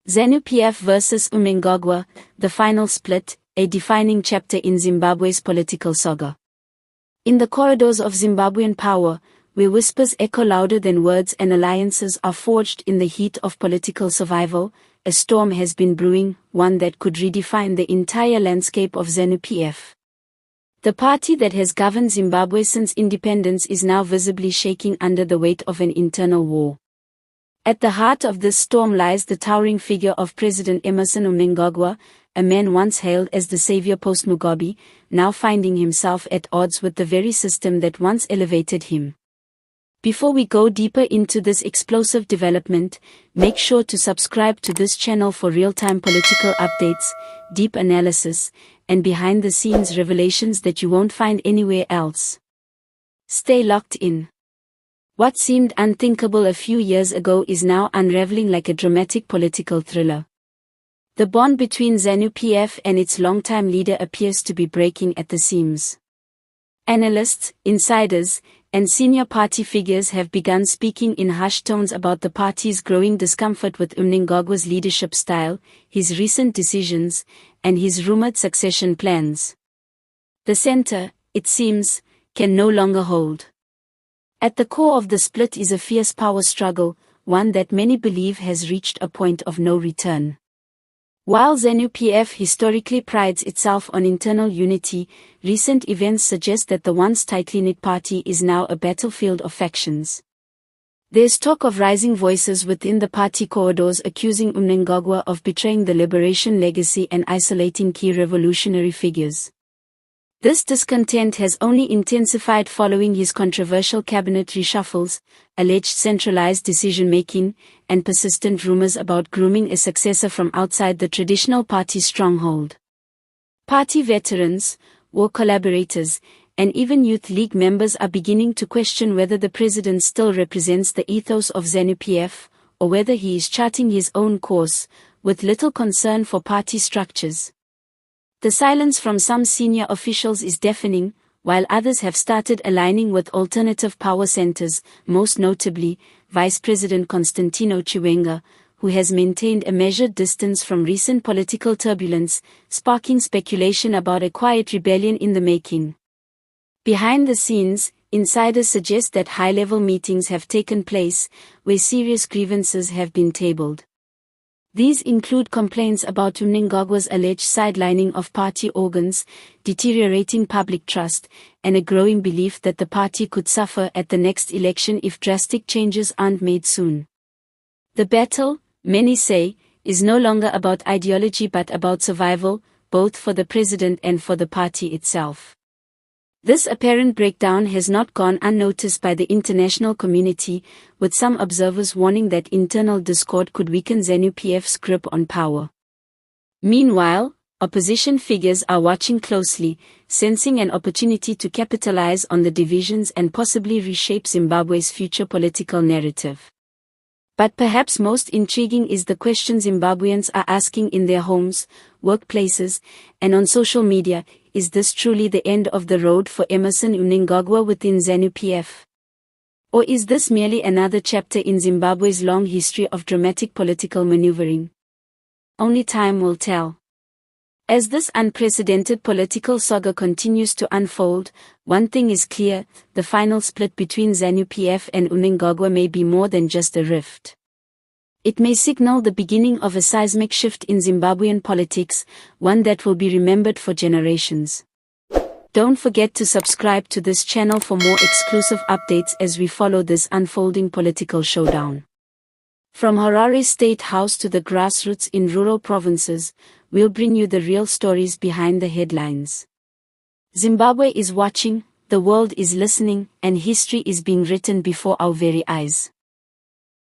ZANU PF versus Mnangagwa, the final split, a defining chapter in Zimbabwe's political saga. In the corridors of Zimbabwean power, where whispers echo louder than words and alliances are forged in the heat of political survival, a storm has been brewing, one that could redefine the entire landscape of ZANU PF. The party that has governed Zimbabwe since independence is now visibly shaking under the weight of an internal war. At the heart of this storm lies the towering figure of President Emmerson Mnangagwa, a man once hailed as the savior post-Mugabe, now finding himself at odds with the very system that once elevated him. Before we go deeper into this explosive development, make sure to subscribe to this channel for real-time political updates, deep analysis, and behind-the-scenes revelations that you won't find anywhere else. Stay locked in. What seemed unthinkable a few years ago is now unraveling like a dramatic political thriller. The bond between ZANU PF and its longtime leader appears to be breaking at the seams. Analysts, insiders, and senior party figures have begun speaking in hushed tones about the party's growing discomfort with Mnangagwa's leadership style, his recent decisions, and his rumored succession plans. The center, it seems, can no longer hold. At the core of the split is a fierce power struggle, one that many believe has reached a point of no return. While ZANU PF historically prides itself on internal unity, recent events suggest that the once tightly knit party is now a battlefield of factions. There's talk of rising voices within the party corridors accusing Mnangagwa of betraying the liberation legacy and isolating key revolutionary figures. This discontent has only intensified following his controversial cabinet reshuffles, alleged centralized decision-making, and persistent rumors about grooming a successor from outside the traditional party stronghold. Party veterans, war collaborators, and even youth league members are beginning to question whether the president still represents the ethos of ZANU PF, or whether he is charting his own course, with little concern for party structures. The silence from some senior officials is deafening, while others have started aligning with alternative power centers, most notably, Vice President Constantino Chiwenga, who has maintained a measured distance from recent political turbulence, sparking speculation about a quiet rebellion in the making. Behind the scenes, insiders suggest that high-level meetings have taken place, where serious grievances have been tabled. These include complaints about Mnangagwa's alleged sidelining of party organs, deteriorating public trust, and a growing belief that the party could suffer at the next election if drastic changes aren't made soon. The battle, many say, is no longer about ideology but about survival, both for the president and for the party itself. This apparent breakdown has not gone unnoticed by the international community, with some observers warning that internal discord could weaken ZANU PF's grip on power. Meanwhile, opposition figures are watching closely, sensing an opportunity to capitalize on the divisions and possibly reshape Zimbabwe's future political narrative. But perhaps most intriguing is the question Zimbabweans are asking in their homes, workplaces, and on social media: is this truly the end of the road for Emmerson Mnangagwa within ZANU PF? Or is this merely another chapter in Zimbabwe's long history of dramatic political maneuvering? Only time will tell. As this unprecedented political saga continues to unfold, one thing is clear: the final split between ZANU PF and Mnangagwa may be more than just a rift. It may signal the beginning of a seismic shift in Zimbabwean politics, one that will be remembered for generations. Don't forget to subscribe to this channel for more exclusive updates as we follow this unfolding political showdown. From Harare's State House to the grassroots in rural provinces, we'll bring you the real stories behind the headlines. Zimbabwe is watching, the world is listening, and history is being written before our very eyes.